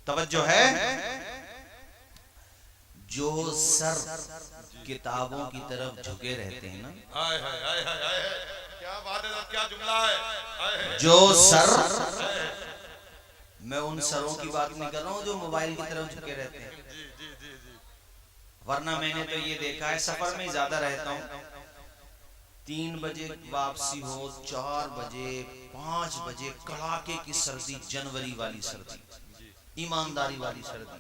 तवज्जो है। जो सर किताबों की तरफ झुके रहते हैं ना, हाय हाय हाय हाय हाय, क्या बात है, क्या जुमला है। जो सर, मैं उन सरों की बात नहीं कर रहा हूँ जो मोबाइल की तरफ झुके रहते हैं। वरना मैंने तो ये देखा है, सफर में ज्यादा रहता हूँ, 3 बजे वापसी हो, 4 बजे 5 बजे कड़ाके की सर्दी, जनवरी वाली सर्दी, ईमानदारी वाली सर्दी,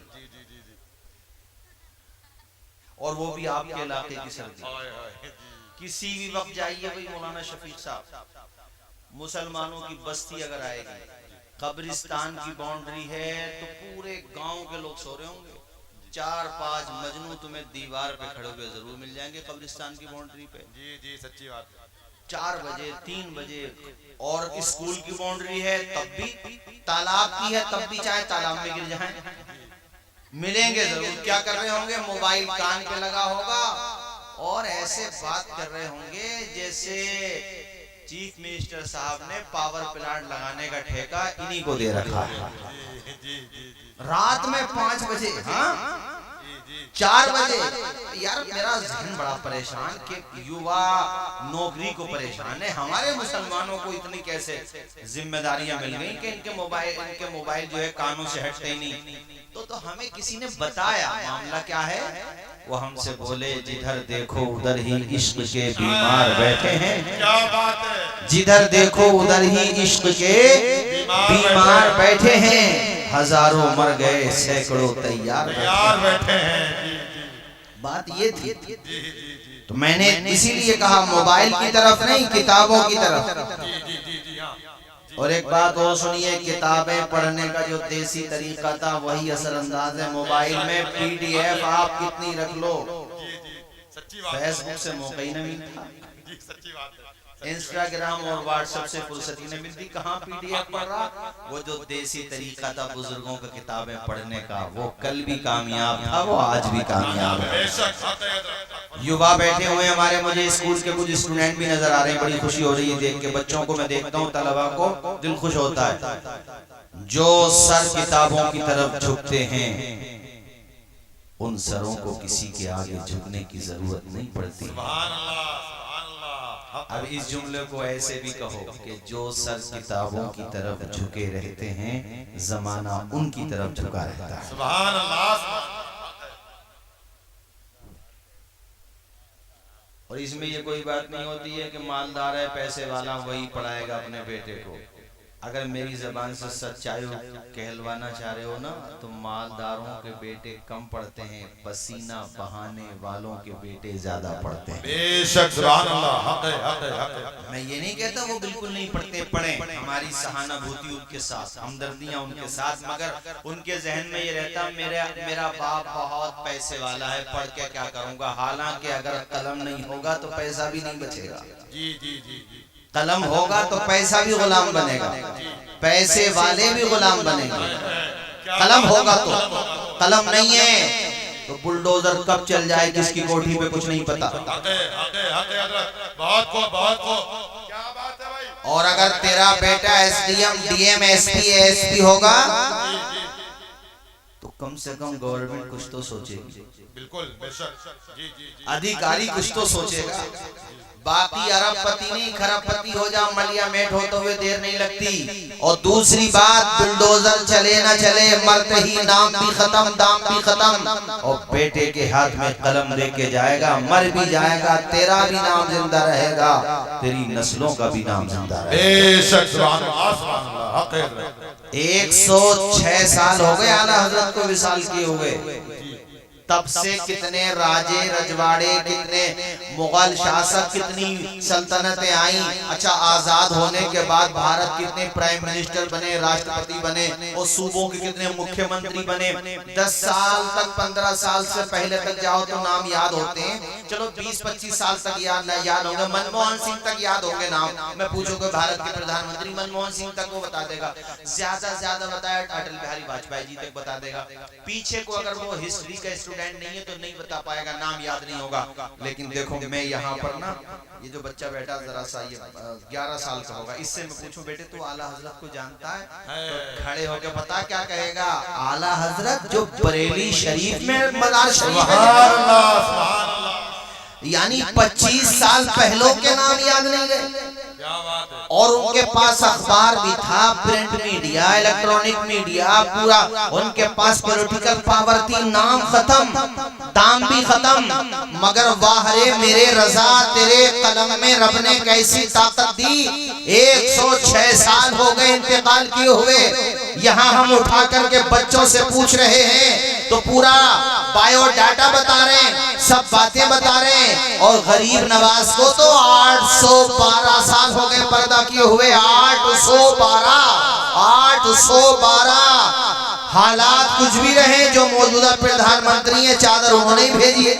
और वो भी आपके इलाके की सर्दी। किसी भी वक्त जाइए भाई, मौलाना शफीक साहब, मुसलमानों की बस्ती अगर आएगी, कब्रिस्तान की बाउंड्री है तो पूरे गांव के लोग सो रहे होंगे, 4-5 मजनू तुम्हें दीवार पे खड़े हुए जरूर मिल जाएंगे कब्रिस्तान की बाउंड्री पे। जी जी सच्ची बात है। 4 बजे 3 बजे, और स्कूल की बाउंड्री है तब भी, तालाब की है तब भी, चाहे तालाब में गिर जाएं मिलेंगे जरूर। क्या कर रहे होंगे? मोबाइल कान पे लगा होगा और ऐसे बात कर रहे होंगे जैसे चीफ मिनिस्टर साहब ने पावर प्लांट लगाने का ठेका इन्हीं को दे रखा है। रात में 5 बजे, हाँ 4 बजे, यार मेरा जहन बड़ा परेशान कि युवा नौकरी को परेशान है। हमारे मुसलमानों को इतनी कैसे जिम्मेदारियां मिल गई कि इनके मोबाइल जो है कानों से हटते ही नहीं। तो हमें किसी ने बताया मामला क्या है। वो हमसे बोले, जिधर देखो उधर ही इश्क के बीमार बैठे हैं। क्या बात है। जिधर देखो उधर ही इश्क के बीमार बैठे हैं, हजारों मर गए सैकड़ों तैयार बैठे हैं। बात ये थी। तो मैंने इसीलिए कहा मोबाइल की तरफ नहीं, किताबों की तरफ। और एक बात और सुनिए, किताबें पढ़ने का जो देसी तरीका था वही असरअंदाज है। मोबाइल में पीडीएफ आप कितनी रख लो, फेसबुक से मौका ही नहीं मिलता, इंस्टाग्राम और व्हाट्सएप से फुर्सत ही नहीं मिलती, कहाँ पीडीएफ पढ़ रहा। वो जो देसी तरीका था बुजुर्गों का किताबें पढ़ने का, वो कल भी कामयाब था, वो आज भी कामयाब है। युवा बैठे हुए हमारे, मुझे स्कूल के कुछ स्टूडेंट भी नजर आ रहे हैं, बड़ी खुशी हो रही है देख के। बच्चों को मैं देखता हूँ, तलबा को दिल खुश होता है। जो सर किताबों की तरफ झुकते हैं, उन सरों को किसी के आगे झुकने की जरूरत नहीं पड़ती। अब इस जुमले को ऐसे भी कहो कि जो सर किताबों की तरफ झुके रहते हैं, जमाना उनकी तरफ झुका रहता है। सुभान अल्लाह। और इसमें ये कोई बात नहीं होती है कि मालदार है, पैसे वाला, वही पढ़ाएगा अपने बेटे को। अगर मेरी जबान से सच्चाई कहलवाना चाह रहे हो ना, तो मालदारों के बेटे कम पढ़ते हैं, पसीना बहाने वालों के बेटे ज्यादा पढ़ते हैं। बेशक, सुभान अल्लाह। हक है, हक है, हक है। मैं ये नहीं कहता वो बिल्कुल नहीं पढ़ते, पढ़े, हमारी सहानुभूति उनके साथ, हमदर्दियां उनके साथ, मगर उनके जहन में ये रहता मेरा बाप बहुत पैसे वाला है, पढ़ के क्या करूंगा। हालांकि अगर कलम नहीं होगा तो पैसा भी नहीं बचेगा। जी जी जी जी। कलम होगा तो पैसा भी गुलाम बनेगा, पैसे वाले भी गुलाम बनेंगे। कलम होगा तो, कलम नहीं है तो बुलडोजर कब चल जाए किसकी कोठी पे कुछ नहीं पता। क्या बात है भाई। और अगर तेरा बेटा एसडीएम, डीएम, एसपी, एसपी होगा तो कम से कम गवर्नमेंट कुछ तो सोचेगी। बिल्कुल, बेशक। जी जी जी। अधिकारी कुछ तो सोचेगा। बाकी अरबपति नहीं, खरबपति हो जा, मलिया मेट होते हुए देर नहीं लगती। और दूसरी बात, बुलडोजर चले ना चले, मरते ही नाम भी खत्म, दाम भी खत्म। और बेटे के हाथ में कलम लेके जाएगा, मर भी जाएगा, तेरा भी नाम जिंदा रहेगा, तेरी नस्लों का भी नाम जिंदा रहेगा। 106 साल हो गए आला हजरत को विसाल किए हुए। तब से कितने राजे रजवाड़े, कितने मुगल शासक, कितनी सल्तनतें आई। अच्छा, आजाद होने के बाद भारत कितने प्राइम मिनिस्टर बने, राष्ट्रपति बने, और सूबों के कितने मुख्यमंत्री बने। 10 साल तक, 15 साल से पहले तक जाओ तो नाम याद होते हैं। चलो 20-25 साल तक याद होंगे, मनमोहन सिंह तक याद होंगे नाम। मैं पूछूंगा भारत के प्रधानमंत्री मनमोहन सिंह तक, वो बता देगा। ज्यादा से ज्यादा बताया अटल बिहारी वाजपेयी जी तक बता देगा। पीछे को अगर वो हिस्ट्री का स्टूडेंट नहीं है तो नहीं बता पाएगा, नाम याद नहीं होगा। लेकिन देखो मैं यहाँ पर ना, ये जो बच्चा बैठा जरा सा, ये 11 साल का होगा, इससे मैं पूछूं बेटे तू आला हजरत को जानता है? तो खड़े होके पता क्या कहेगा? आला हजरत जो बरेली शरीफ में मजार शरीफ है, यानी 25 साल पहलों के नाम याद नहीं गए। और उनके पास अखबार भी था, प्रिंट मीडिया, इलेक्ट्रॉनिक मीडिया, पूरा उनके पास पॉलिटिकल पावर थी। नाम खत्म, दाम भी खत्म, मगर वाहरे मेरे रजा तेरे कलम में रब ने कैसी ताकत दी। 106 साल हो गए इंतकाल किए हुए, यहाँ हम उठा करके बच्चों से पूछ रहे हैं तो पूरा बायोडाटा बता रहे हैं, सब बातें बता रहे हैं। और गरीब नवाज को तो 812 साल हो गए पर्दा किए हुए, 812। हालात कुछ भी रहे, जो मौजूदा प्रधानमंत्री है चादर उन्होंने ही भेजी है।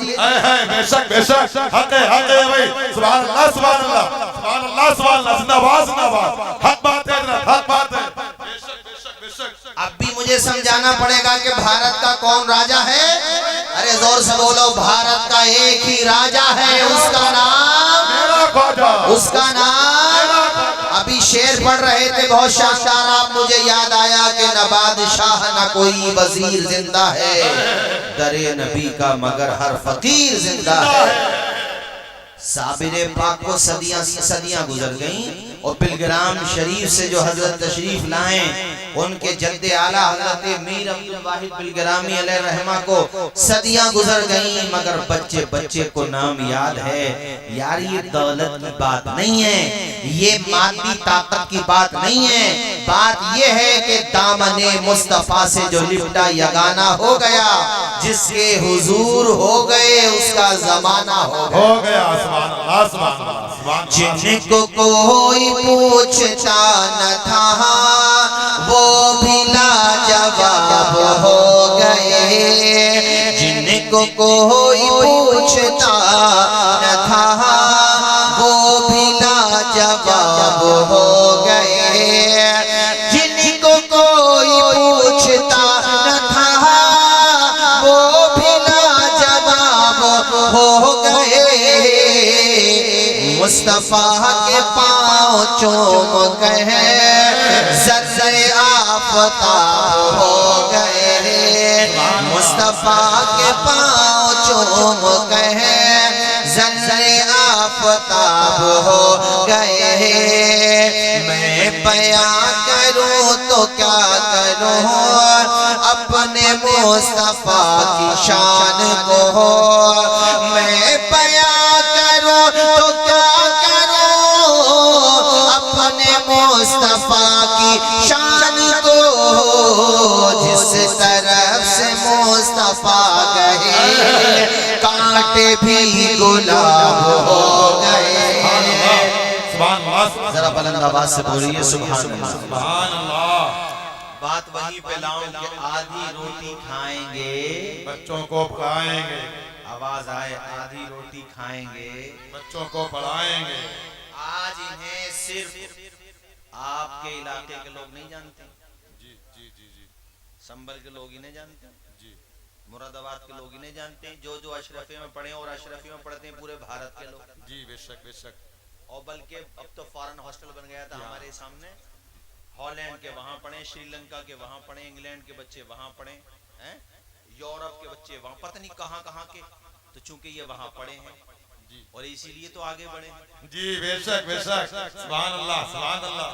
बेशक बेशक, हक है भाई, सुभान अल्लाह सुभान अल्लाह सुभान अल्लाह सुभान अल्लाह, जिंदाबाद जिंदाबाद, हक बात है हक बात है। बेशक बेशक बेशक। अब भी मुझे समझाना पड़ेगा कि भारत का कौन राजा है। अरे जोर से बोलो, भारत का एक ही राजा है, उसका नाम मेरा ख्वाजा, उसका नाम। अभी शेर पढ़ रहे थे बहुत शानदार, आप मुझे याद आया कि न बादशाह न कोई वजीर जिंदा है, दरे नबी का मगर हर फकीर जिंदा है। साबिरे पाक को सदियां गुजर गईं और पिलग्राम शरीफ से जो हजरत तशरीफ लाए, उनके जद्दे आला हजरत मीर अब्दुल वाहिद पिलग्रामी अलैहि रहमा को सदियां गुजर गईं, मगर बच्चे बच्चे को नाम याद है। यार ये दौलत की बात नहीं है, ये मादी ताकत की बात नहीं है, बात ये है कि दामने मुस्तफा से जो लिपटा यगाना हो गया, जिसके हुजूर हो गए उसका जमाना हो गया। जिनको कोई पूछता न था वो भी लाजवाब हो गए, जिनको कोई पूछता न था वो भी लाजवाब हो गए, जिनको कोई पूछता न था वो भी लाजवाब हो गए। मुस्तफा के पाँव चूम गए, ज़र्रे आफ़ताब हो गए। मुस्तफा के पाँव चूम गए, ज़र्रे आफ़ताब हो गए। मैं बयां करूं तो क्या करूं अपने मुस्तफा की शान को, मैं बयां करूं तो क्या अपने मुस्तफा की शान को, जिस तरफ से मुस्तफा गए कांटे भी गुलाब हो गए। जरा बुलंद आवाज से बोलिए सुभान अल्लाह। बात वहीं पे लाऊं कि आधी रोटी खाएंगे, बच्चों को पढ़ाएंगे, आवाज आए, आधी रोटी खाएंगे, बच्चों को पढ़ाएंगे। आज इन्हें सिर्फ आपके इलाके के लोग नहीं जानते, जी जी जी जी, संभल के लोग ही नहीं जानते, जी मुरादाबाद के लोग ही नहीं जानते, जो अशरफी में पढ़े और अशरफी में पढ़ते हैं पूरे भारत के लोग। जी बेशक बेशक। और बल्कि अब तो फॉरेन हॉस्टल बन गया था हमारे सामने, हॉलैंड के वहां पढ़े, श्रीलंका के वहां पढ़े, इंग्लैंड के बच्चे वहां पढ़े, यूरोप के बच्चे वहां, पता नहीं कहां के, तो चूंकि ये वहां पढ़े हैं और इसीलिए तो आगे बढ़े। जी बेशक बेशक, सुभान अल्लाह सुभान अल्लाह।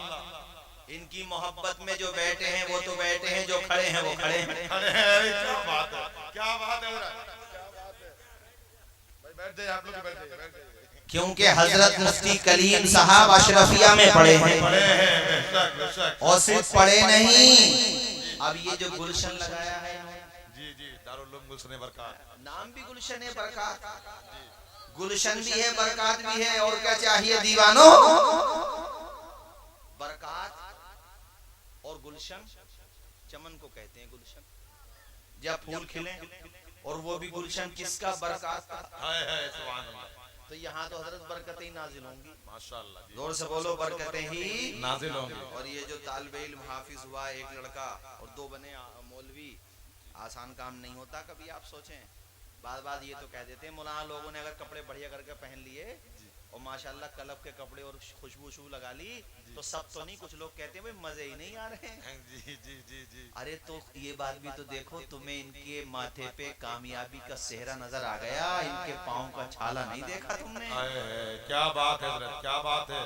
इनकी मोहब्बत में जो बैठे हैं वो तो बैठे हैं, जो खड़े हैं वो खड़े हैं। क्या बात है, क्या बात है भाई, बैठ जाइए आप लोग, बैठ जाइए। क्योंकि हजरत मुफ्ती कलीम साहब अशरफिया में पढ़े हैं, बेशक बेशक। और सिर्फ पढ़े नहीं, अब ये जो गुलशन लगाया है, जी जी, दारुल उलूम गुलशन बरकत, नाम भी गुलशन है बरकत, गुलशन भी है बरकत भी है, और क्या चाहिए दीवानो। बरकत और गुलशन, चमन को कहते हैं गुलशन, जब फूल खिले, और वो भी गुलशन किसका? बरकत का। है सुभान अल्लाह। तो यहाँ तो हजरत बरकतें ही नाजिल होंगी, माशाअल्लाह। जोर से बोलो, बरकतें ही नाजिल होंगी। और ये जो तालिबे इल्म हाफिज हुआ, एक लड़का और 2 बने मौलवी, आसान काम नहीं होता। कभी आप सोचें बात बात ये तो कह देते हैं मौलाना लोगों ने अगर कपड़े बढ़िया करके पहन लिए और माशाल्लाह कलब के कपड़े और खुशबू लगा ली तो सब तो नहीं, कुछ लोग कहते हैं भाई मजे ही नहीं आ रहे हैं। जी जी जी जी। अरे तो ये बात भी तो देखो, तुम्हें इनके माथे पे कामयाबी का सेहरा नजर आ गया, इनके पाँव का छाला नहीं देखा तुमने? क्या बात है हजरत, क्या बात है,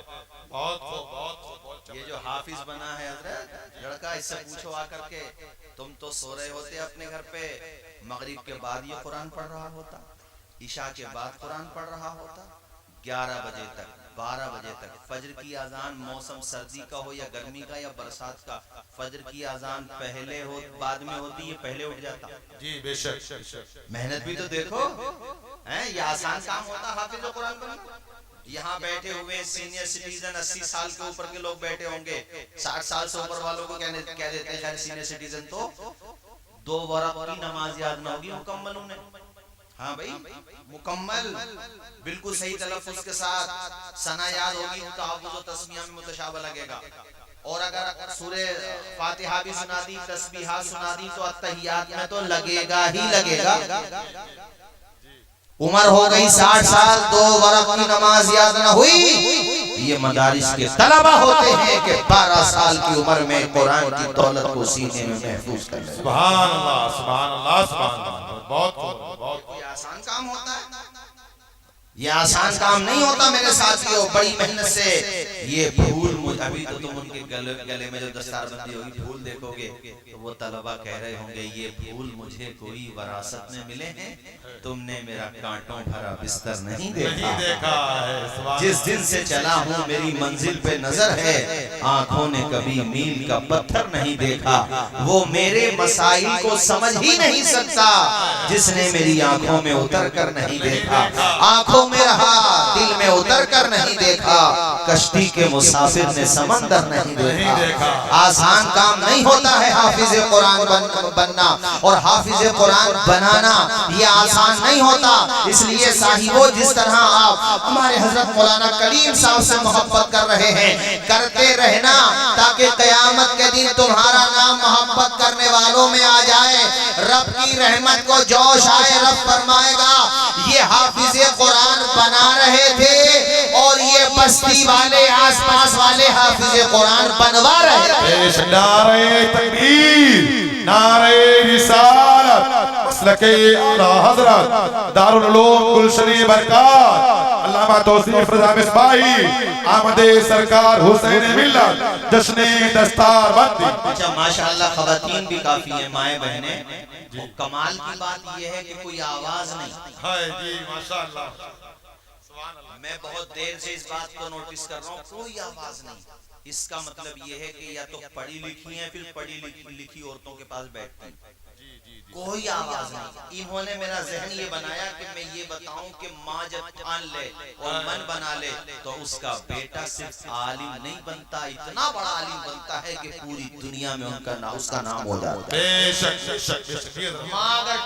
बहुत खूब, बहुत खूब। ये जो हाफिज बना है हजरत लड़का, इससे पूछो आकर के, तुम तो सो रहे होते अपने घर पे, मगरिब के बाद ये कुरान पढ़ रहा होता, ईशा के बाद कुरान पढ़ रहा होता, 11 बजे तक 12 बजे तक। फजर की अजान मौसम सर्दी का हो या गर्मी का या बरसात का, फजर की अजान पहले हो बाद में होती है, पहले उठ जाता। जी बेशक। मेहनत भी तो देखो हैं, ये आसान काम होता हाफिज कुरान बनना। यहाँ बैठे हुए सीनियर सिटीजन 80 साल के ऊपर के लोग बैठे होंगे, 60 साल से ऊपर वालों को क्या देते हैं सीनियर सिटीजन, तो 2 वक्त की नमाज याद ना होगी मुकम्मल उन्हें। हाँ भाई मुकम्मल बिल्कुल सही तलफ्फुज़ के साथ सना याद होगी, तहफ़्फ़ुज़ व तस्मीह में मुतशाबह लगेगा। और अगर सूरे फातिहा भी सुना दी, तस्बीहात सुना दी, तो अत्तहियात में तो लगेगा ही लगेगा। उम्र हो गई 60 साल, 2 वक्त की नमाज याद न हुई, ये मदारिस के तलबा होते हैं कि 12 साल की उम्र में कुरान की दौलत को सीने में महफूज कर ले। सुभान अल्लाह, सुभान अल्लाह, सुभान अल्लाह। बहुत कोई आसान काम होता है? ये आसान काम नहीं होता मेरे साथियों, बड़ी मेहनत से। ये फूल अभी तो तुम उनके गले में जो दस्तारबंदी होगी फूल देखोगे तो वो तलबा कह रहे होंगे ये फूल मुझे कोई वरासत में मिले हैं, तुमने मेरा कांटों भरा बिस्तर नहीं देखा है। जिस दिन से चला हूँ मेरी मंजिल पे नजर है, आंखों ने कभी मील का पत्थर नहीं देखा, वो मेरे मसाइल को समझ ही नहीं सकता जिसने मेरी आंखों में उतर कर नहीं देखा। आंखों में रहा, दिल में उतर कर नहीं देखा, कश्ती के मुसाफिर ने समंदर नहीं देखा। आसान काम नहीं होता है हाफिज कुरान बनना और हाफिज कुरान बनाना, ये आसान नहीं होता। इसलिए साहिबो, जिस तरह आप हमारे हजरत मौलाना करीम साहब से मोहब्बत कर रहे हैं, करते रहना, ताकि कयामत के दिन तुम्हारा नाम मोहब्बत करने वालों में आ जाए, रब की रहमत को जोश आए। रब फरमाएगा ये हाफिज कुरान बना रहे थे और ये बस्ती वाले आसपास वाले हाफिज कुरान बनवा रहे थे। नारे तकबीर, नारे रिसालत, मसलके आला हजरत दारुल उलूम गुलशनी बरकात अल्लामा तौसीफ रज़ा मिसबाही आमदे सरकार हुसैन मिल्लत जश्ने दस्तार बंदी। अच्छा माशाअल्लाह, खवातीन भी काफी हैं, माए बहनें। कमाल की बात यह है कि कोई आवाज नहीं है जी, माशाअल्लाह। मैं बहुत देर से इस बात को नोटिस कर रहा हूँ, कोई आवाज नहीं। इसका मतलब ये है कि या तो पढ़ी लिखी है, फिर पढ़ी लिखी औरतों के पास बैठते हैं, कोई आवाज नहीं। इन्होंने मेरा जहन ये बनाया कि मैं ये बताऊं कि माँ जब ठान ले और मन बना ले तो उसका बेटा सिर्फ आलिम नहीं बनता, इतना बड़ा आलिम बनता है कि पूरी दुनिया में उसका नाम हो जाता है। बेशक माँ अगर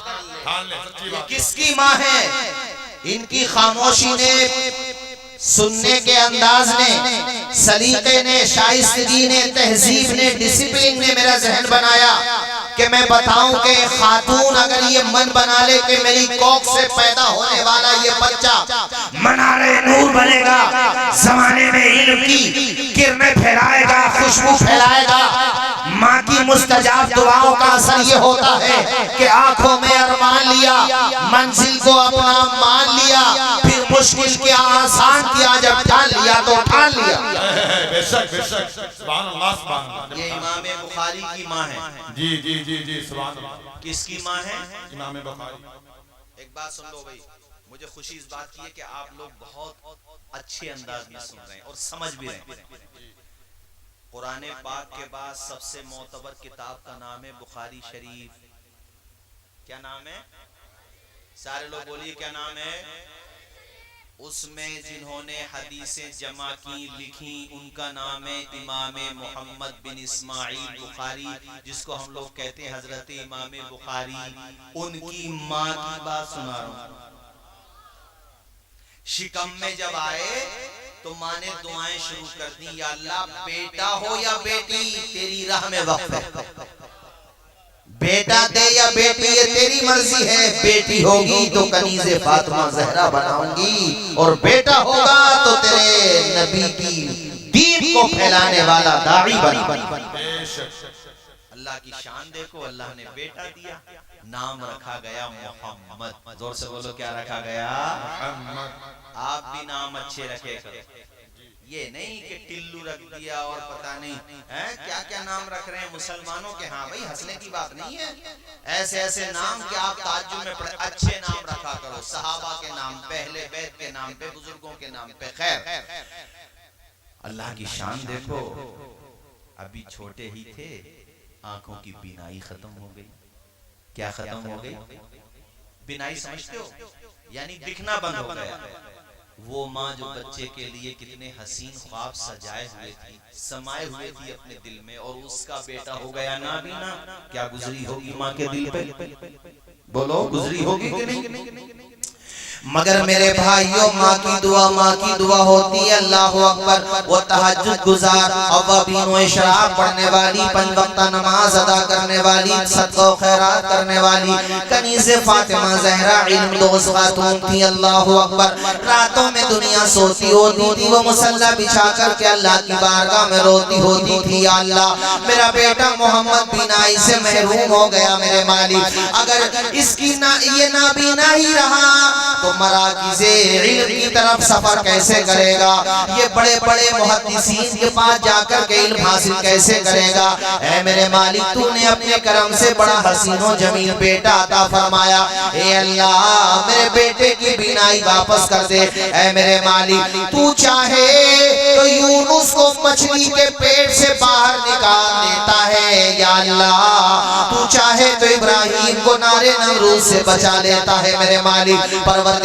ठान ले, सच्ची बात। किसकी माँ है? इनकी खामोशी ने, सुनने के अंदाज ने, सलीके ने, शाइस्तगी ने, तहजीब ने, डिसिप्लिन ने मेरा जहन बनाया कि मैं बताऊं कि खातून अगर ये मन बना ले कि मेरी कोख से पैदा होने वाला ये बच्चा मनारे नूर बनेगा, जमाने में इल्म की किरणें फैलाएगा, खुशबू फैलाएगा। माँ की मुस्तजाब दुआओं का असर ये होता है कि आंखों में अरमान लिया, मंजिल को अपना मान लिया, फिर मुश्किल क्या आसान किया, जब ठान लिया तो ठान लिया। बेशक बेशक, सुभान अल्लाह, सुभान अल्लाह। ये इमाम बुखारी की माँ है। जी जी जी जी, सुभान अल्लाह। किसकी माँ है? इमाम बुखारी। एक बात सुन लो भाई, मुझे खुशी इस बात की है कि आप लोग बहुत अच्छे अंदाज में सुन रहे हैं और समझ भी रहे हैं। कुरान पाक के बाद सबसे मोतबर किताब का नाम है बुखारी शरीफ। क्या नाम है? सारे लोग बोलिए क्या नाम है? उसमें जिन्होंने हदीसें जमा की, लिखी, उनका नाम है इमाम मोहम्मद बिन इस्माइल बुखारी, जिसको हम लोग कहते हैं हजरत इमाम बुखारी। उनकी माँ की बात सुना रहा हूं। शिकम में जब आए तो माँ ने दुआएं शुरू कर दी, या अल्लाह बेटा हो या बेटी तेरी राह में वक्फ है, बेटा दे या बेटी ये तेरी मर्जी है, बेटी होगी तो कनीज़े फातिमा ज़हरा बनाऊंगी, और बेटा होगा तो तेरे नबी की दीन को फैलाने वाला दाई बना। अल्लाह की शान देखो, अल्लाह ने बेटा दिया, नाम रखा गया मोहम्मद। जोर से बोलो क्या रखा गया? आप भी नाम अच्छे रखे करो, ये नहीं कि टिल्लू रख दिया और पता नहीं है क्या क्या नाम रख रहे हैं मुसलमानों के। हाँ भाई, हंसने की बात नहीं है, ऐसे ऐसे नाम कि आप ताज्जुब में पड़े। अच्छे नाम रखा करो, सहाबा के नाम पे, अहले बैत के नाम पे, बुजुर्गों के नाम पे। खैर, अल्लाह की शान देखो, अभी छोटे ही थे, आंखों की बीनाई खत्म हो गई। क्या खत्म हो गई? बीनाई समझते हो? यानी दिखना बंद हो गया। वो माँ जो बच्चे के लिए कितने हसीन ख्वाब सजाए हुए थी, समाये हुए थी अपने दिल में, और उसका बेटा हो गया नाबीना, क्या गुजरी होगी माँ के दिल पे? बोलो, गुजरी होगी कि नहीं? मगर मेरे भाइयों, माँ की दुआ होती है। अल्लाह अकबर। वो तहज्जुद गुजार, अवाबीन इशराक पढ़ने वाली, 5 वक्त नमाज अदा करने वाली, सदका खैरात करने वाली कनीज़े फातिमा ज़हरा इल्म दोज़ खातून थी। अल्लाह अकबर। रातों में दुनिया सोती होती थी, वो मुसल्ला बिछा कर के अल्लाह की बारगाह में रोती होती थी, या अल्लाह मेरा बेटा मोहम्मद बीनाई से महरूम हो गया मेरे मालिक, अगर इसकी ये नाबीना ही रहा तो मराकिज़े इल्म की तरफ सफर कैसे करेगा? ये बड़े बड़े मुहद्दिसीन के पास जाकर के इल्म हासिल कैसे करेगा? ऐ मेरे मालिक, तूने अपने करम से बड़ा हसीन और जमील बेटा अता फरमाया। ऐ अल्लाह, मेरे बेटे की बीनाई वापस कर दे। ऐ मेरे मालिक, तू चाहे तो यूनुस को मछली के पेट से बाहर निकाल देता है, या अल्लाह तू चाहे तो इब्राहिम को नारे नमरूद से बचा लेता है मेरे मालिक। परवरदिगार,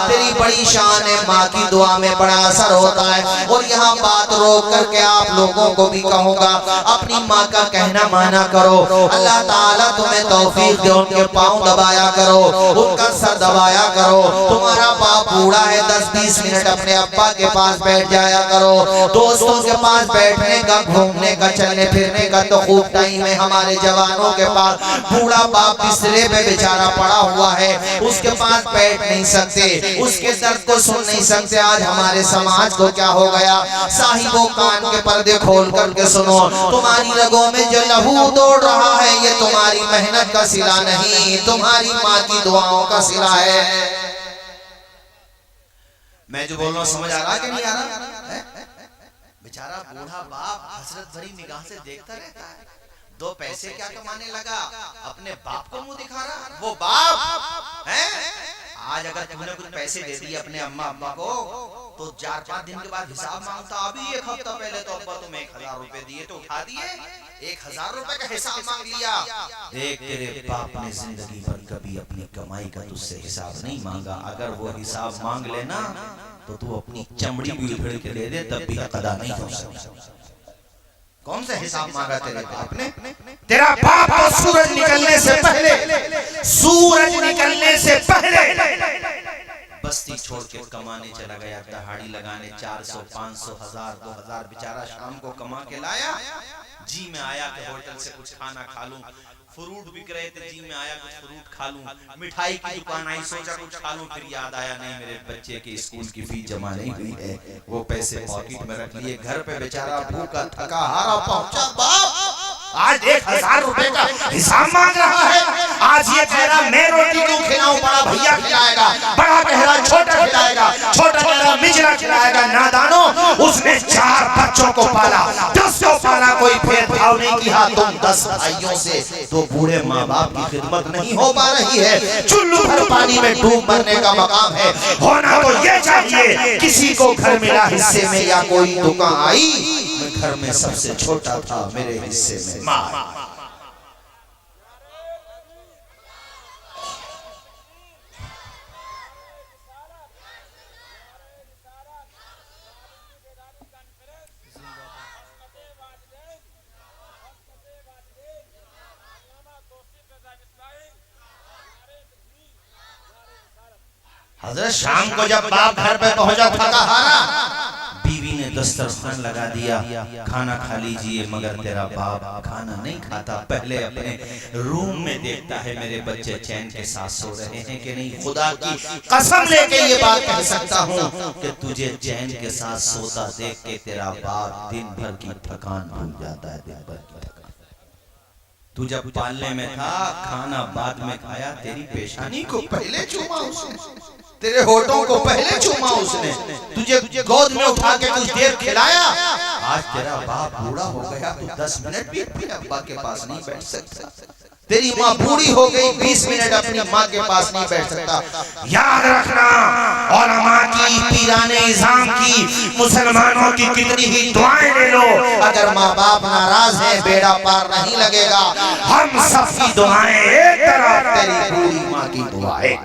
तेरी बड़ी शान है, माँ की दुआ में बड़ा असर होता है। और यहाँ बात रोक करके आप लोगों को भी कहूँगा, अपनी माँ का कहना माना करो। अल्लाह ताला तुम्हें तौफीक दे, उनके पाँव दबाया करो, उनका सर दबाया करो। तुम्हारा बाप बूढ़ा है, 10-20 मिनट अपने अब्बा के पास बैठ जाया करो। दोस्तों के पास बैठने का, घूमने का, चलने फिरने का तो खूब टाइम है हमारे जवानों के पास। बूढ़ा बाप बिस्तरे पे बेचारा पड़ा हुआ है, उसके पास बैठ नहीं सकते, उसके दर्द को सुन नहीं सकते। आज हमारे समाज को क्या हो गया? साहिबों, कान के पर्दे खोल करके सुनो, तुम्हारी रगों में जो लहू दौड़ रहा है, ये तुम्हारी मेहनत का सिला नहीं, तुम्हारी माँ की दुआओं का सिला है। मैं जो बोल रहा हूँ समझ आ रहा कि नहीं आ रहा? बेचारा बूढ़ा बाप हसरत भरी निगाह से देखता रहता है, 2 पैसे क्या कमाने लगा, अपने बाप को मुंह दिखा रहा। वो बाप है, आज अगर तुमने कुछ पैसे दे दिए अपने अम्मा अब्बा को, तो 4-5 दिन के बाद हिसाब मांगता। अभी 1 हफ्ता पहले तो अब्बा तुम 1000 रुपए दिए तो उठा दिए, 1000 रुपए का हिसाब मांग लिया। देख, तेरे बाप ने जिंदगी भर कभी अपनी कमाई का तुझसे हिसाब नहीं मांगा। अगर वो हिसाब मांग लेना तो तू अपनी चमड़ी भी उधेड़ के दे दे, तब भी अदा नहीं हो सकता। कौन सा हिसाब मांगा तेरे बाप ने? तेरा बाप तो सूरज निकलने से पहले बस्ती छोड़ के कमाने चला गया, दहाड़ी लगाने, 400, 500, 1000, 2000 बेचारा शाम को कमा के लाया। जी में आया कि होटल से कुछ खाना खा लूं, फ्रूट बिक रहे थे, जी में आया कुछ फ्रूट खा लूं, मिठाई की दुकान आई, सोचा कुछ खा लूं, फिर याद आया नहीं मेरे बच्चे के स्कूल की फीस जमा नहीं हुई है, वो पैसे पॉकेट में रख लिए। घर पे बेचारा भूखा थका हारा पहुंचा, बाप आज 1000 रुपए का हिसाब मांग रहा है। आज ये कह रहा मैं रोटी क्यों खिलाऊं, बड़ा भैया खिलाएगा, बड़ा कह रहा छोटा खिलाएगा, छोटा कह रहा मिजरा खिलाएगा। नादानो, उसने 4 बच्चों को पाला, 10 को पाला, कोई भेदभाव नहीं किया। तुम 10 भाइयों से 2 बूढ़े माँ बाप की खिदमत नहीं हो पा रही है। चुल्लू भर पानी में डूब मरने का मकाम है। होना तो ये चाहिए, किसी को घर मिला हिस्से में या कोई दुकान आई, मैं घर में सबसे छोटा था, मेरे हिस्से में माँ। हज़रत शाम को जब बाप घर पे पहुंचा थका हारा, बीवी ने दस्तरखान लगा दिया, खाना खा लीजिए, मगर तेरा बाप खाना नहीं खाता, पहले अपने रूम में देखता है मेरे बच्चे चैन के साथ सो रहे हैं कि नहीं। खुदा की कसम लेके ये बात कह सकता हूँ कि तुझे चैन के साथ सोता देख के तेरा बाप दिन भर की थकान भूल जाता है। दिन भर की थकान, तू जब पालने में था खाना बाद में खाया, तेरी पेशानी को पहले चूमा उसने, तेरे होठों को पहले चूमा उसने, तुझे गोद में उठा के कुछ देर खिलाया। आज तेरा बाप बूढ़ा हो गया, तू 10 मिनट भी अपने अब्बा के पास नहीं बैठ सकता। तेरी माँ बूढ़ी हो गई, 20 मिनट अपनी माँ के पास नहीं बैठ सकता। याद रखना, उलमा की, पीराने इज़ाम की, मुसलमानों की कितनी ही दुआएं ले लो, अगर माँ बाप नाराज है बेड़ा पार नहीं लगेगा। हम सबकी दुआएं एक तरफ, तेरी बूढ़ी माँ की दुआएं।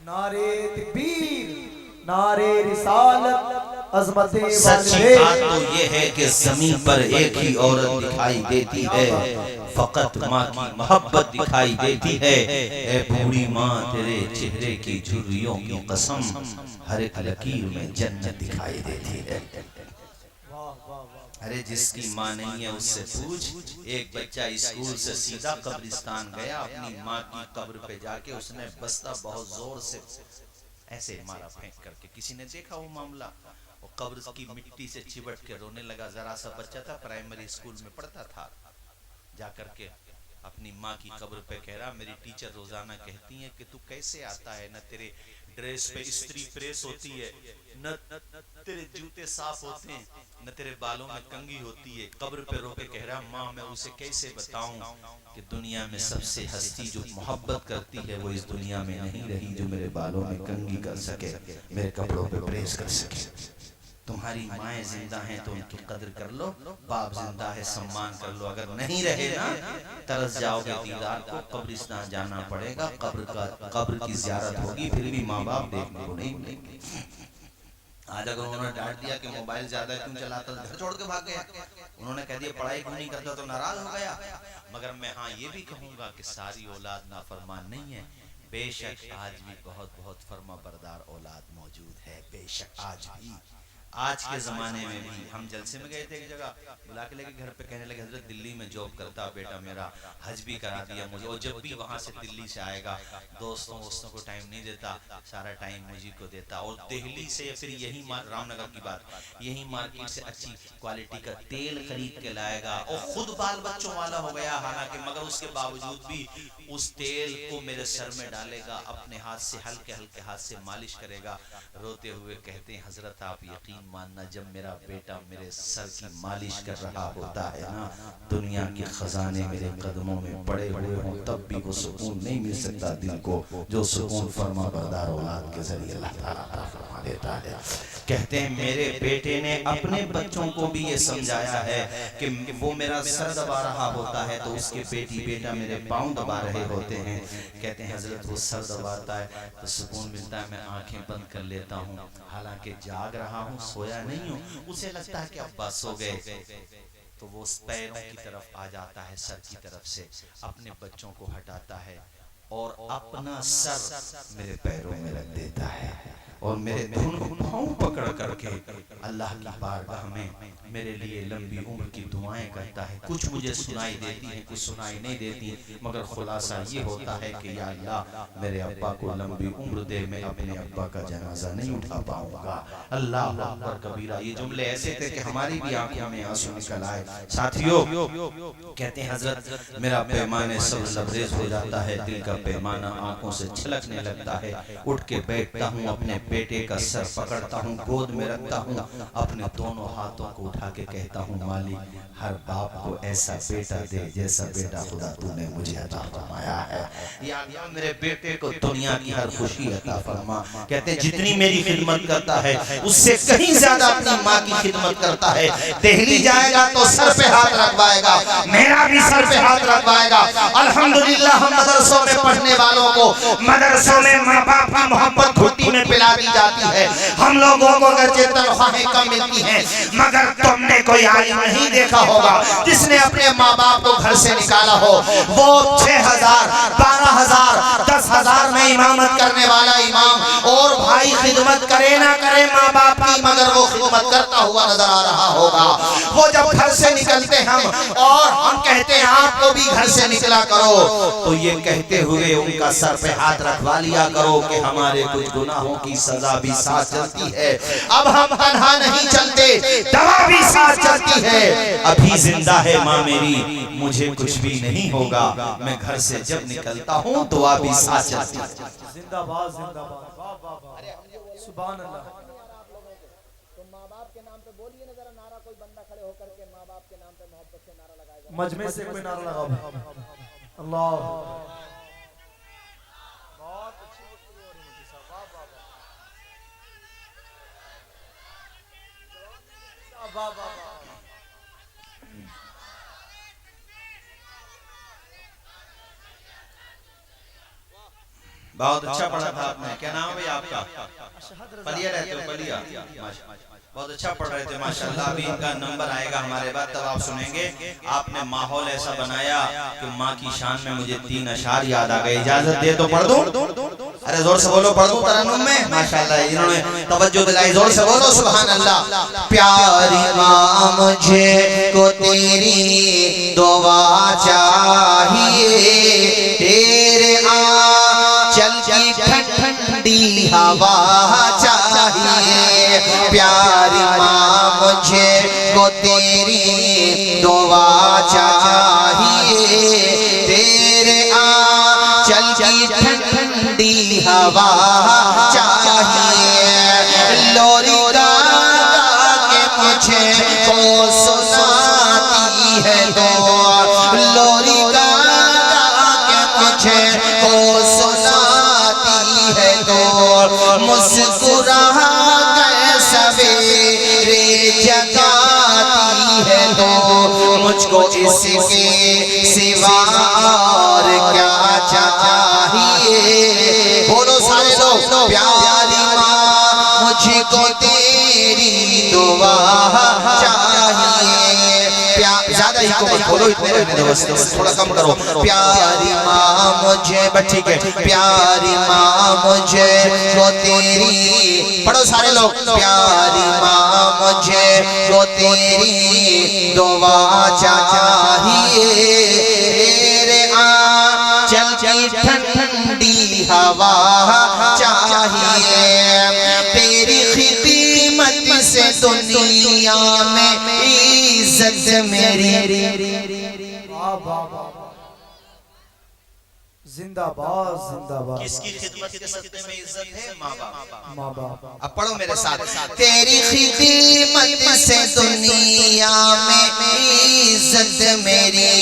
नारे तकबीर, नारे रिसालत, अज़मते सच्ची बात तो ये है कि जमीन पर एक ही औरत दिखाई देती है, फकत माँ की मोहब्बत दिखाई देती है। ए बूढ़ी माँ, तेरे चेहरे की झुर्रियों की कसम, हर एक लकीर में जन्नत दिखाई देती है। अरे जिसकी माँ नहीं है उससे पूछ। एक बच्चा स्कूल से सीधा कब्रिस्तान गया, अपनी माँ की कब्र पे जाके उसने बस्ता बहुत जोर से ऐसे मारा फेंक करके। किसी ने देखा वो मामला, वो कब्र की मिट्टी से चिपट के रोने लगा। जरा सा बच्चा था, प्राइमरी स्कूल में पढ़ता था, जा करके अपनी माँ की कब्र पे कह रहा, मेरी टीचर रोजाना कहती हैं कि तू कैसे आता है, न तेरे ड्रेस पे इस्त्री प्रेस होती है, न तेरे जूते साफ होते हैं, न तेरे बालों में कंघी होती है। कब्र पे रो के कह रहा, माँ मैं उसे कैसे बताऊं कि दुनिया में सबसे हस्ती जो मोहब्बत करती है वो इस दुनिया में नहीं रही, जो मेरे बालों में कंघी कर सके, मेरे कपड़ों पे प्रेस कर सके। तुम्हारी माएँ जिंदा हैं तो उनकी कदर कर लो, बाप जिंदा है सम्मान कर लो, अगर नहीं रहे ना तरस जाओगे दीदार को, कब्रिस्तान जाना पड़ेगा, कब्र की ज़ियारत होगी, फिर भी माँ बाप देखने को नहीं मिलेंगे। आज अगर उन्होंने डांट दिया कि मोबाइल ज्यादा क्यों चलाता, घर छोड़ के भाग गया, उन्होंने कह दिया पढ़ाई क्यों नहीं करता तो नाराज हो गया। मगर मैं हाँ ये भी कहूँगा कि सारी औलाद नाफरमान नहीं है, बेशक आज भी बहुत बहुत फर्मा बरदार औलाद मौजूद है, बेशक आज भी। आज के ज़माने में भी हम जलसे में गए थे एक जगह, बुला के लेके घर पे कहने लगे, हजरत दिल्ली में जॉब करता बेटा मेरा, हज भी करा दिया मुझे, और जब भी वहाँ से दिल्ली से आएगा दोस्तों को टाइम नहीं देता, सारा टाइम मुझे को देता। और दिल्ली से फिर यही रामनगर की बात, यही मार्केट से अच्छी क्वालिटी का तेल खरीद के लाएगा और खुद बाल बच्चों वाला हो गया हालांकि, मगर उसके बावजूद भी उस तेल को मेरे सर में डालेगा, अपने हाथ से हल्के हल्के हाथ से मालिश करेगा, रोते हुए कहते हैं हजरत आप यकीन मानना, जब मेरा बेटा मेरे सर की मालिश कर रहा होता है ना, दुनिया के खजाने मेरे कदमों में पड़े हुए हों, तब भी वो सुकून नहीं मिल सकता दिल को, जो सुकून फर्मा बरदार औलाद के जरिए अल्लाह ताला फरमा देता है। कहते हैं मेरे बेटे ने अपने बच्चों को भी ये समझाया है कि वो मेरा सर दबा रहा होता है तो उसके बेटा मेरे पाँव दबा रहे होते हैं। कहते हैं हजरत वो सर दबाता है तो सुकून मिलता है, मैं आंखें बंद कर लेता हूँ, हालांकि जाग रहा हूँ, सोया नहीं हूँ, उसे लगता है कि अब्बा सो गए, तो वो पैरों की तरफ आ जाता है, सर की तरफ से अपने बच्चों को हटाता है और अपना सर मेरे पैरों में रख देता है और मेरे दोनों पाँव पकड़ करके अल्लाह की बारगाह में मेरे लिए लंबी उम्र की दुआएं करता है। कुछ मुझे सुनाई देती हैं, कुछ सुनाई नहीं देती, मगर खुलासा ये होता है कि या अल्लाह मेरे अब्बा को लंबी उम्र दे, मैं अपने अब्बा का जनाजा नहीं उठा पाऊंगा। अल्लाह अकबर कबीरा। ये जुमले ऐसे थे कि हमारी भी आंखों में आंसू निकल आए। साथियों कहते हैं हजरत मेरा पैमाने सब लबरेज हो जाता है, दिल का पैमाना आंखों से छलकने लगता है, उठ के बैठता हूँ, अपने बेटे का सर पकड़ता हूँ, गोद में रखता हूँ, अपने दोनों हाथों को उठा के कहता हूँ मालिक हर बाप को ऐसा बेटा दे जैसा बेटा खुदा तूने मुझे अता फरमाया है। या अल्लाह मेरे बेटे को दुनिया की हर खुशी अता फरमा। कहते हैं जितनी मेरी खिदमत करता है उससे कहीं ज्यादा अपनी माँ की खिदमत करता है। दिल्ली जाएगा तो सर पे हाथ रखवाएगा, मेरा भी सर पे हाथ रखवाएगा। अल्हम्दुलिल्लाह हम मदरसों में पढ़ने वालों को मदरसों में माँ बाप की मोहब्बत घुट्टी में पिला दी जाती है। हम लोगों को अगर तनख्वाहें कम मिलती हैं, मगर तुमने कोई आलिम नहीं देखा होगा जिसने अपने माँ बाप को घर से निकाला हो। वो 6,000, 12,000, 10,000 में इमामत करने वाला इमाम, और भाई खिदमत करे ना करे माँ बाप की, मगर वो खिदमत करता हुआ नजर आ रहा होगा। वो जब घर से निकलते हम और हम कहते हैं आपको भी घर से निकला करो, तो ये कहते हुए उनका सर पे हाथ रखवा लिया करो कि हमारे कुछ गुनाहों की सजा भी साथ चलती है। अब हम तन्हा नहीं चलते, दवा भी साथ चलती है। अभी जिंदा है माँ मेरी, मुझे कुछ भी नहीं होगा, मैं घर से जब निकलता हूँ दुआ भी साथ चलती है। जिंदाबाद जिंदाबाद, वाह वाह वाह, सुभान अल्लाह। मजमे से कोई नारा लगाओ, अल्लाह। बहुत अच्छी गुफ्तगू हो रही है साहब, वाह वाह वाह वाह वाह। बहुत अच्छा पढ़ा था आपने। क्या नाम है भाई आपका? पलिया रहते हो? पलिया, बहुत अच्छा पढ़ रहे थे माशाल्लाह। अभी इनका नंबर आएगा हमारे बाद, तब आप सुनेंगे। आपने माहौल ऐसा बनाया कि माँ की शान में मुझे 3 अशार याद आ गए। इजाजत दे तो पढ़ दूं? अरे जोर से बोलो, पढ़ दूं तरन्नुम में? माशाल्लाह इन्होंने तवज्जो दिलाई, जोर से बोलो सुभान अल्लाह। प्यारी माँ मुझे को तेरी दुआ चाहिए, तेरे आंचल की ठंडी हवा चाहिए। प्यारी माँ मुझे को तेरी दुआ चाहिए, तेरे आंचल की ठंडी हवा चाहिए। लोरी गा के मुझे को सुनाती है तो, लोरी गा के मुझे को सुनाती है तो, मुस्कुरा सवेरे जगाती है तो, मुझको इसके सिवा और क्या चाहिए। बोलो सारे लोग, प्यारी माँ मुझको तेरी दुआ चाहिए। ज्यादा ही को बोलो, इतने रहने दो बस, थोड़ा कम करो। प्यारी माँ मुझे, बच्ची के प्यारी माँ मुझे को तेरी, पढ़ो सारे लोग। प्यारी माँ मुझे को तेरी दुआ चाहिए, तेरे आंचल की ठंडी हवा चाहिए। तेरी खिदमत से दुनिया में इज्जत मेरी, जिंदाबाद जिंदाबाद। किसकी खिदमत के सदक़े में इज्जत है? माँ बाप। माँ बाप। अब पढ़ो मेरे साथ। तेरी खिदमत से दुनिया में इज्जत मेरी,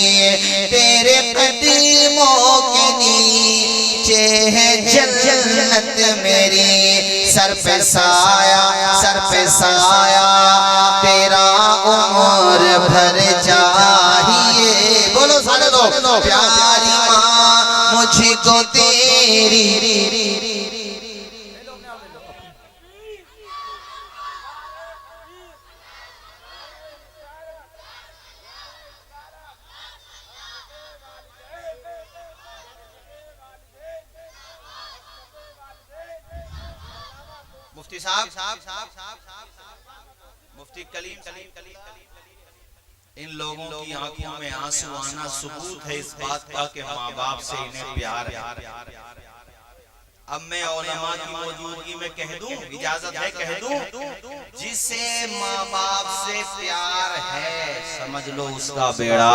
तेरे कदमों के नीचे है जन्नत मेरी। सर पे साया, सर पे साया तेरा उम्र भर चाहिए। बोलो सारे लोग, प्यारी माँ मुझको तेरी, मुफ्ती साहब, मुफ्ती कलीम, इन लोगों की आंखों में आंसू आना सबूत है इस बात का कि माँ बाप से इन्हें प्यार है। अब मैं उलमा की मौजूदगी में कह दूं, इजाजत है कह दूं, जिसे माँ बाप से प्यार है समझ लो उसका बेड़ा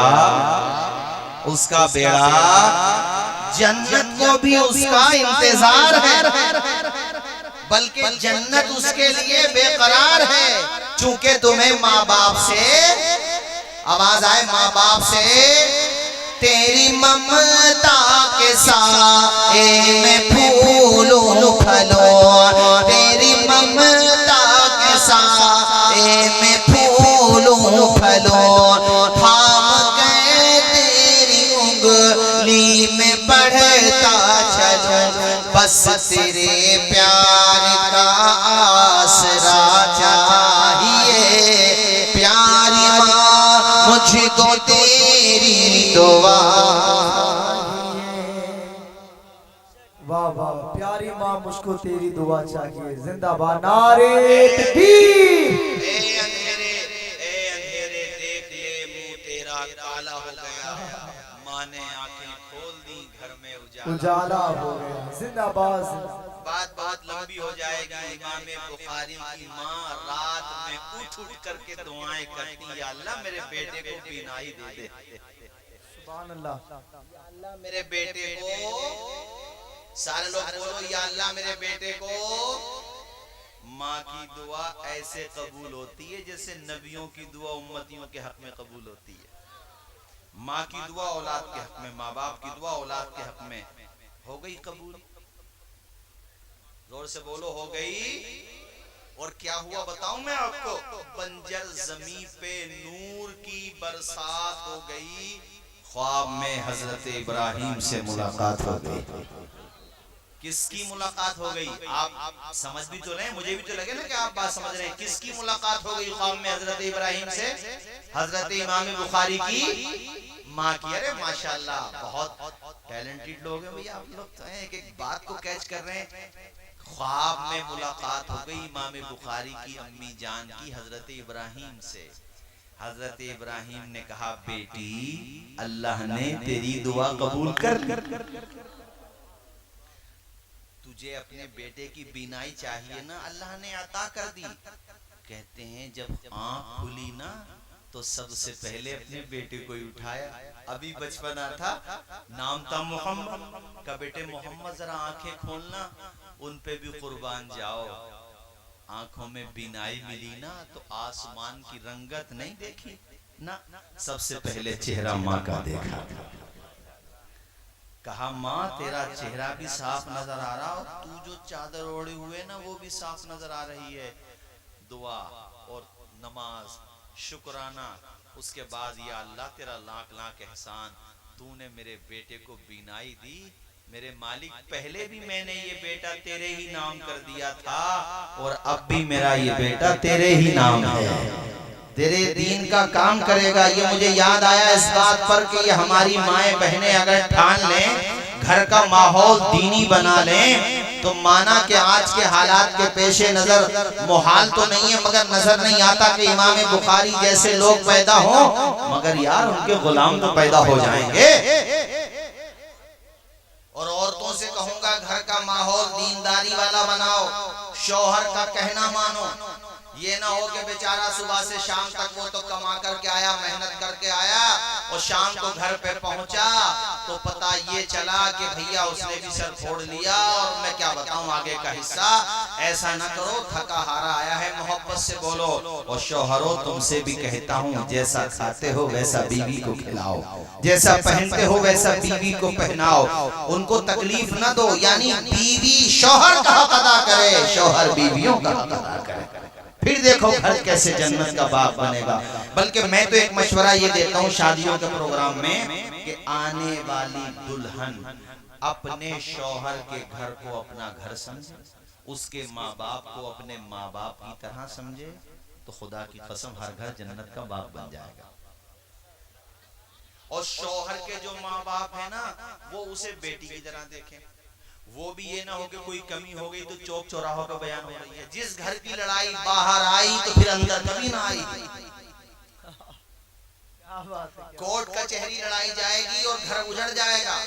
जन्नत को भी उसका इंतजार है, बल्कि जन्नत उसके लिए बेकरार है। चूंकि तुम्हें माँ बाप से, आवाज आए, माँ बाप से तेरी ममता के साए में फूलों फलो, तेरी ममता के साए में फूलों फलो, थाम गए तेरी उंगली में बढ़ता चलो, बस तेरे प्यार का आसरा चाहिए। प्यारी माँ मुझको तेरी दुआ। वाह वाह, प्यारी माँ मुझको तेरी दुआ चाहिए। जिंदाबाद, नारे तकबीर। ए अंधेरे देख ले मुंह तेरा काला हो गया, माँ ने आंखें खोल दी घर में उजाला हो गया। जिंदाबाद। बात बहुत लंबी हो जाएगी। इमाम बुखारी की माँ रात में उठ करके दुआएं करती, या अल्लाह मेरे बेटे को बीनाई दे दे, सुभान अल्लाह, या अल्लाह मेरे बेटे को, सारे लोग बोलो या अल्लाह मेरे बेटे को। माँ की दुआ ऐसे कबूल होती है जैसे नबियों की दुआ उम्मतियों के हक में कबूल होती है। माँ की दुआ औलाद के हक में, माँ बाप की दुआ औलाद के हक में हो गई कबूल। जोर से बोलो, हो गई। और क्या हुआ बताऊं मैं आपको, बंजर जमीन पे नूर की बरसात हो गई। ख्वाब में हजरत इब्राहिम से मुलाकात हो गई। किसकी मुलाकात हो गई? आप समझ भी तो रहे, मुझे भी तो लगे ना कि आप बात समझ रहे हैं। किसकी मुलाकात हो गई ख्वाब में हजरत इब्राहिम से? हजरत इमाम बुखारी की माँ की। अरे माशाल्लाह, बहुत टैलेंटेड लोग हैं भैया आप लोग तो हैं, एक एक बात को कैच कर रहे हैं। ख्वाब में मुलाकात हो गई इमाम बुखारी की अम्मी जान की हजरत इब्राहिम से। हजरत इब्राहिम ने कहा, बेटी अल्लाह ने तेरी दुआ कबूल कर, तुझे अपने बेटे की बीनाई चाहिए ना, अल्लाह ने अता कर दी। कहते हैं जब आंख खुली ना तो सबसे पहले अपने बेटे को ही उठाया। अभी बचपना था, नाम था मोहम्मद का। बेटे मोहम्मद जरा आंखें खोलना, उन पे भी कुर्बान जाओ। आंखों में बीनाई मिली ना तो आसमान की रंगत नहीं देखी ना, सबसे पहले चेहरा माँ का देखा। कहा माँ तेरा चेहरा भी साफ नजर आ रहा, और तू जो चादर ओढ़े हुए ना वो भी साफ नजर आ रही है। दुआ और नमाज, शुक्राना। उसके बाद या अल्लाह तेरा लाख लाख एहसान, तूने मेरे बेटे को बीनाई दी। मेरे मालिक पहले भी मैंने ये बेटा तेरे ही नाम कर दिया था, और अब भी मेरा ये बेटा तेरे ही नाम है, तेरे दीन का काम करेगा। ये मुझे याद आया इस बात पर कि ये हमारी माएँ बहनें अगर ठान लें, घर का माहौल दीनी बना लें, तो माना कि आज के हालात के पेशे नजर मुहाल तो नहीं है, मगर नजर नहीं आता कि इमाम बुखारी जैसे लोग पैदा हों, मगर यार उनके गुलाम तो पैदा हो जाएंगे। और औरतों से कहूंगा घर का माहौल दीनदारी वाला बनाओ, शौहर का कहना मानो। ये ना हो कि बेचारा सुबह से शाम तक वो तो कमा करके आया, मेहनत करके आया, और शाम को घर पे पहुंचा तो पता ये चला कि भैया उसने भी सर फोड़ लिया, और मैं क्या बताऊं आगे का हिस्सा। ऐसा ना करो, थका हारा आया है, मोहब्बत से बोलो। और शौहरों तुमसे भी कहता हूँ, जैसा खाते हो वैसा बीवी को खिलाओ, जैसा पहनते हो वैसा बीवी को पहनाओ, उनको तकलीफ ना दो। यानी बीवी शौहर का हक अदा करे, शौहर बीवियों का हक अदा करे, फिर देखो घर कैसे जन्नत का बाग बनेगा। बल्कि मैं तो एक मशवरा ये देता हूँ शादियों के प्रोग्राम में कि आने वाली दुल्हन अपने शौहर के घर को अपना घर समझे, उसके माँ बाप को अपने माँ बाप की तरह समझे, तो खुदा की कसम हर घर जन्नत का बाग बन जाएगा। और शौहर के जो माँ बाप है ना, वो उसे बेटी की तरह देखें। वो भी ये ना हो कि कोई कमी हो गई तो चौक चौराहों का बयान हो रही है। जिस घर की लड़ाई बाहर आई तो फिर अंदर कभी ना आई। कोर्ट कचहरी लड़ाई जाएगी और घर उजड़ जाएगा।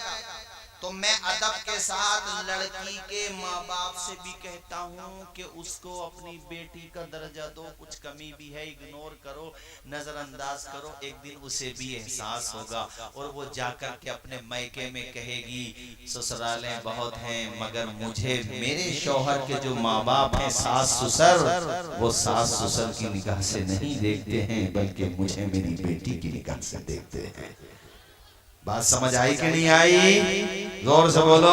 तो मैं अदब के साथ लड़की के माँ बाप से भी कहता हूँ कि उसको अपनी बेटी का दर्जा दो। कुछ कमी भी है इग्नोर करो, नजरअंदाज करो, एक दिन उसे भी एहसास होगा और वो जाकर के अपने मायके में कहेगी ससुरालें बहुत हैं, मगर मुझे मेरे शौहर के जो माँ बाप हैं, सास ससुर, वो सास ससुर की निगाह से नहीं देखते हैं, बल्कि मुझे मेरी बेटी की निगाह से देखते हैं। बात समझ आई कि नहीं आई? जोर से बोलो।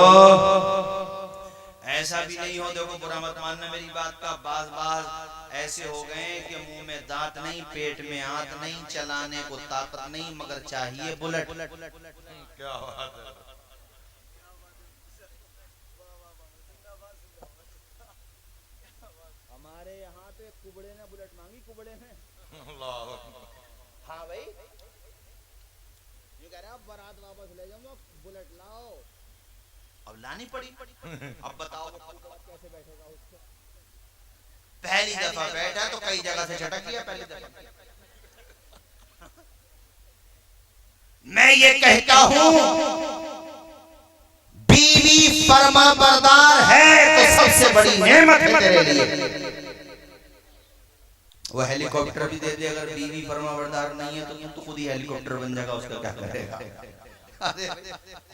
ऐसा भी नहीं हो, देखो बुरा मत मानना मेरी बात का, बाज ऐसे हो गए कि मुंह में दांत नहीं, पेट में आंत नहीं, चलाने को ताकत नहीं, मगर चाहिए बुलेट। क्या बात है। हमारे यहाँ पे कुबड़े ने बुलेट मांगी, कुबड़े ने। हाँ भाई, ये कह रहे आप बारात वापस ले जाओ, बुलेट लाओ। अब अब लानी पड़ी। अब बताओ कैसे बैठेगा उसको? पहली दफा बैठा तो कई जगह से झटक गया पहली दफा। मैं ये कहता हूं बीवी फर्मा बरदार है तो सबसे बड़ी नेमत है तेरे लिए। वो हेलीकॉप्टर भी दे दे, अगर बीवी फर्मा बरदार नहीं है तो तू खुद ही हेलीकॉप्टर बन जाएगा, उसका क्या करेगा?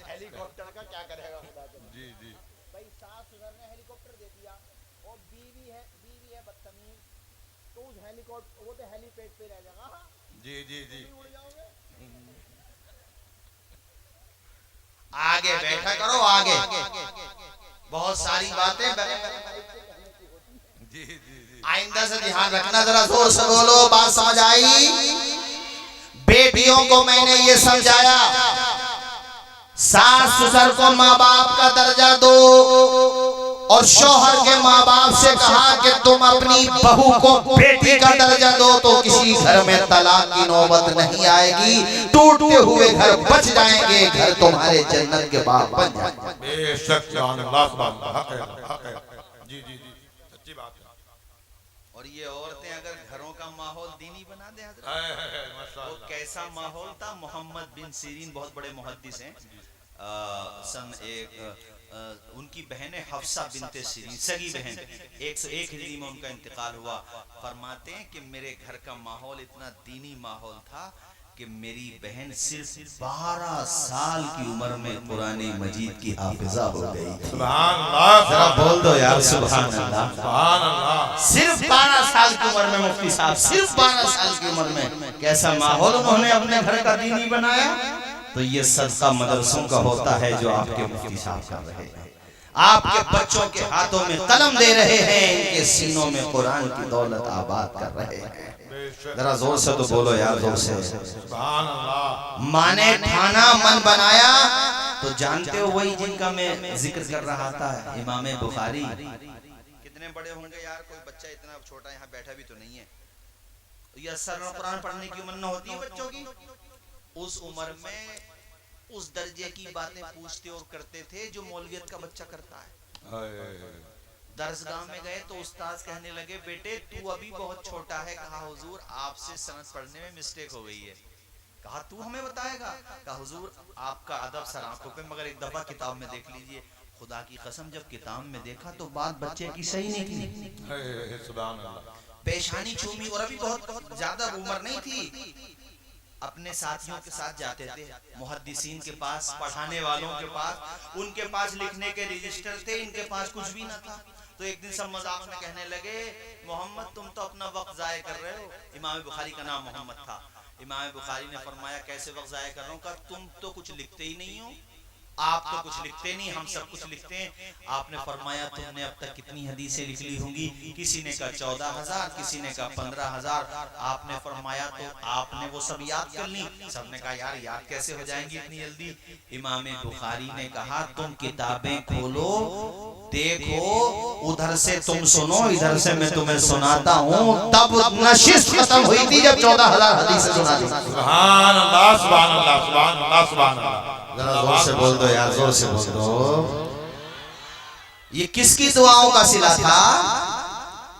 हेलीकॉप्टर का क्या करेगा खुदा के? जी जी भाई सास ससुर ने हेलीकॉप्टर दे दिया और बीवी है बदतमीज, तो उस हेलीकॉप्टर वो तो हेलीपैड पे रह जाएगा। हाँ, जी जी जी उड़ जाओगे। आगे बैठा करो, आगे बहुत सारी बातें जी जी आइंदा से ध्यान रखना, जरा जोर से बोलो, बात समझ आई? बेटियों को मैंने ये समझाया, सास ससुर को माँ बाप का दर्जा दो, और शौहर के माँ बाप से कहा कि तुम अपनी बहू को बेटी का दर्जा दो, तो किसी घर में तलाक की नौबत नहीं आएगी, टूटते हुए घर बच जाएंगे, घर तुम्हारे जन्नत के बाग बन जाएंगे। बेशक सुभान अल्लाह सुभान अल्लाह, हक है, हक है। जी जी जी सच्ची बात है। और ये औरतें अगर घरों का माहौल दीनी बना दे हजरत, वो माशाअल्लाह। कैसा माहौल था? मोहम्मद बिन सीरीन बहुत बड़े मुहद्दिस हैं, उनकी बहन है हफ्सा बिनते सीरीन, सगी बहन, 101 हिजरी में उनका इंतकाल हुआ। फरमाते हैं कि मेरे घर का माहौल इतना दीनी माहौल था कि मेरी बहन सिर्फ 12 साल की उम्र में कुरान मजीद की हाफिजा हो गई। सुभान अल्लाह, जरा बोल दो यार सुभान अल्लाह। सुभान अल्लाह। सिर्फ 12 साल की उम्र में मुफ्ती साहब, सिर्फ 12 साल की उम्र में कैसा माहौल उन्होंने अपने घर का दीनी बनाया। तो ये सदका मदरसों का होता है जो आपके मुफ्ती साहब कर रहे हैं, आपके बच्चों के हाथों में कलम दे रहे हैं, इनके सीनों में कुरान की दौलत आबाद कर रहे हैं। जरा जोर से तो बोलो यार, जोर से। सुभान अल्लाह। माँ ने ठाना मन बनाया, तो जानते हो वही जिनका मैं जिक्र कर रहा था, इमाम बुखारी। कितने बड़े होंगे यार, कोई बच्चा इतना छोटा यहाँ बैठा भी तो नहीं है, ये सरल कुरान पढ़ने की उम्र न होती है बच्चों की। उस उम्र में उस दर्जे की बातें पूछते और करते थे जो मौलवियत का बच्चा करता है। दरसगाह में गए तो उस्ताद कहने लगे, बेटे तू अभी बहुत छोटा है। कहा हुजूर आपसे सनद पढ़ने में मिस्टेक हो गई है। कहा तू हमें बताएगा? कहा हुजूर आपका अदब सर आंखों पे, मगर एक दफा किताब में देख लीजिए। खुदा की कसम जब किताब में देखा तो बात बच्चे की सही निकली। सुभान अल्लाह। पेशानी चूमी, और अभी बहुत ज्यादा उम्र नहीं थी। अपने साथियों के साथ जाते थे मुहद्दिसीन के पास, पढ़ाने वालों के पास, उनके पास लिखने के रजिस्टर थे, इनके पास कुछ भी ना था। तो एक दिन सब मजाक में कहने लगे, मोहम्मद तुम तो अपना वक्त जाया कर रहे हो। इमाम बुखारी का नाम मोहम्मद था। इमाम बुखारी ने फरमाया कैसे वक्त जाया कर रहा हूँ? कहा तुम तो कुछ लिखते ही नहीं हो, आप तो कुछ लिखते नहीं, हम सब कुछ लिखते हैं। आपने फरमाया तुमने अब तक कितनी हदीसें लिख ली होंगी? किसी ने कहा 14,000, किसी ने कहा 15,000। आपने फरमाया तो आपने वो सब याद कर ली? सबने कहा यार याद कैसे हो जाएंगी इतनी जल्दी। इमाम बुखारी ने कहा तुम किताबें खोलो, देखो, उधर से तुम सुनो, इधर से मैं तुम्हें सुनाता हूँ। तब नशिस्त खत्म हुई थी जब 14,000 हदीसें सुना दी। सुभान अल्लाह, सुभान अल्लाह, सुभान अल्लाह, सुभान अल्लाह। जरा जोर से बोल दो यार, जोर से बोल दो। ये किसकी दुआओं का सिला था?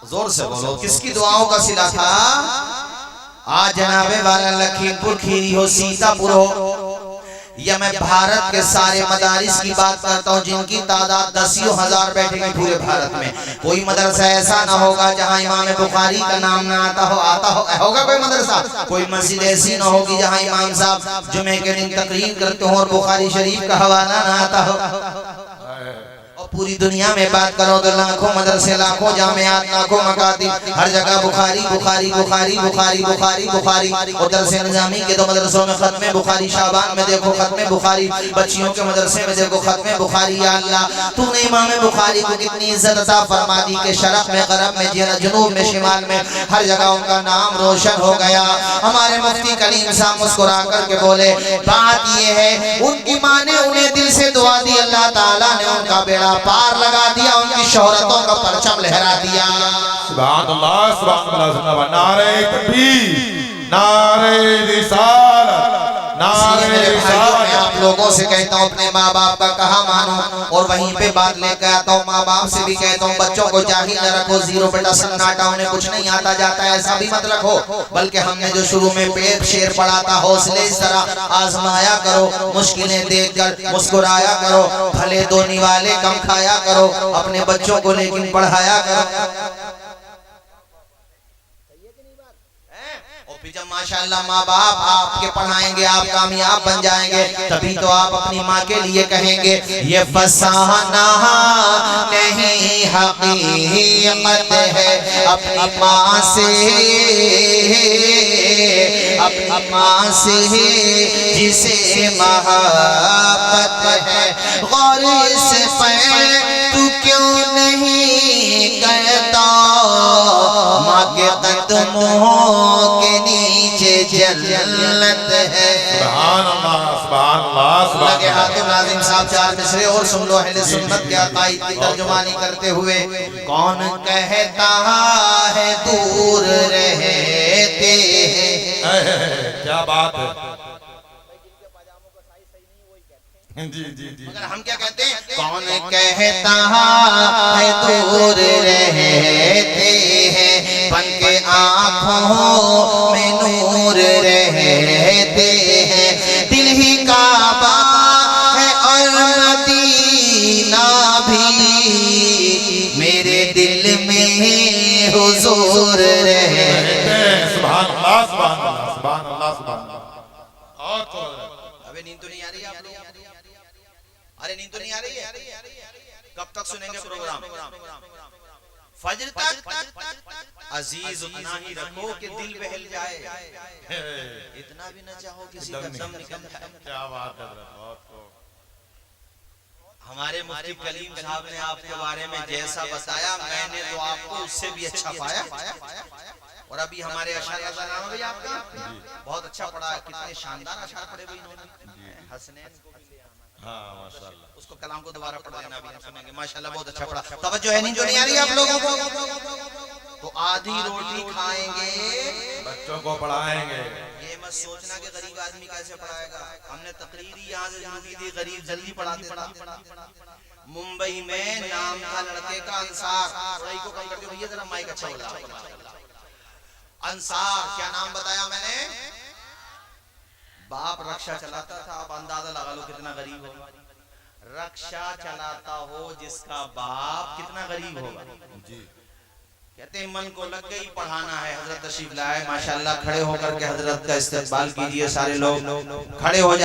जोर से बोलो, किसकी दुआओं का सिला था? आज जनाबे वाला लखीमपुर खीरी हो, सीतापुर हो, या मैं भारत के सारे मदारिस की बात करता हूँ जिनकी तादाद 10,000 बैठेंगे पूरे भारत में। कोई मदरसा ऐसा ना होगा जहाँ इमाम बुखारी का नाम ना आता हो। होगा कोई मदरसा? कोई मस्जिद ऐसी ना होगी जहाँ इमाम साहब जुमे के दिन तकरीर करते हो और बुखारी शरीफ का हवाला ना आता हो। पूरी दुनिया में बात करो तो लाखों मदरसे, लाखों जामियात, लाखों मकातिब, हर जगह बुखारी बुखारी बुखारी बुखारी बुखारी बुखारी। और दरसे निजामी के तो मदरसों में खत्मे बुखारी, शाबान में देखो खत्मे बुखारी, बच्चियों के मदरसे में देखो खत्मे बुखारी। या अल्लाह तूने इमाम बुखारी को कितनी इज्जत अता फरमा दी कि शरफ में, गरब में, जुनूब में, शिमाल में, हर जगह उनका नाम रोशन हो गया। हमारे मुफ्ती कलीम साहब मुस्कुरा करके बोले, बात ये है उनकी माँ ने उन्हें दिल से दुआ दी, अल्लाह ताला ने उनका बेड़ा पार लगा दिया, उनकी शोहरतों का परचम लहरा दिया। सुभान अल्लाह, सुभान अल्लाह, नारे तकबीर, नारे रिसालत, नारे मेरे भाइयों, मैं रिसालत। आप लोगों से कहता हूँ अपने माँ बाप का कहा मानो, और वहीं पे बात लेकर आता हूँ। माँ बाप से भी कहता हूँ बच्चों को जाहिल न रखो, जीरो बेटा सन्नाटा, उन्हें कुछ नहीं आता जाता है ऐसा भी मत रखो, बल्कि हमने जो शुरू में पेट शेर पढ़ा था, हौसले इस तरह आजमाया करो, मुश्किलें देखकर मुस्कुराया करो, भले दो निवाले कम खाया करो, अपने बच्चों को लेकिन पढ़ाया करो। और फिर जब माशाअल्लाह माँ बाप आपके पढ़ाएंगे, आप कामयाब बन जाएंगे, तभी तो आप अपनी माँ के लिए कहेंगे ये फसाना नहीं हकीकत है, अपनी माँ से, अपनी माँ से जिसे मोहब्बत है, गौर से तू क्यों नहीं कहता माँ के कदमों के नीचे जन्नत है। सुभान अल्लाह, सुभान अल्लाह, सुभान लगे अल्लाह। हाथों नाज़िम साहब चार मिसरे और सुन लो अहले सुन्नत के अकाईद की तर्जुमानी करते हुए। कौन कहता है दूर रहते हैं, क्या बात है। जी जी जी। मगर हम क्या कहते हैं, कौन कहता है दूर रहते हैं, बन के आँखों में नूर रहते हैं, दिल ही काबा है और मदीना भी मेरे दिल में हुजूर रहते हैं। सुभान अल्लाह, सुभान अल्लाह, सुभान अल्लाह, सुभान अल्लाह। और तो अबे नींद तो नहीं आ रही है आप लोगों को? अरे नींद तो नहीं आ रही है? कब तक सुनेंगे प्रोग्राम? फजर तक। अजीज उतना ही रखो कि दिल बहल जाए, इतना भी न चाहो किसी का दम निकल जाए। क्या बात है, बहुत खूब। हमारे मुफ्ती कलीम साहब ने आपके बारे में जैसा बताया, मैंने तो आपको उससे भी अच्छा पाया। और अभी हमारे अशआर का नाम है भाई आपका, बहुत अच्छा पढ़ा है, कितने शानदार अशआर पढ़े भाई इन्होंने। हसनैन को भी ले आना। हाँ माशाल्लाह। उसको कलाम को दोबारा पढ़ देना, अभी हम सुनेंगे। माशाल्लाह बहुत अच्छा पढ़ा। तवज्जो है नहीं जो नहीं आ रही है आप लोगों को? तो आधी रोटी खाएंगे, बच्चों को पढ़ाएंगे। ये मत सोचना कि गरीब आदमी कैसे पढ़ाएगा। हमने तकरीर ही यहाँ से शुरू की थी, गरीब जल्दी पढ़ाते थे। मुंबई में नाम था लड़के का अंसार, सही को कम करके भैया जरा माइक अच्छा बोला। अंसार, क्या नाम बताया मैंने? बाप रक्षा चलाता था, अब अंदाजा लगा लो कितना गरीब होगा। रक्षा चलाता हो जिसका बाप, कितना गरीब होगा। जी। कहते हैं मन को लग गई, पढ़ाना है। हजरत तशरीफ लाए, माशाल्लाह। खड़े होकर के हजरत का इस्तकबाल कीजिए, सारे लोग खड़े हो जाए।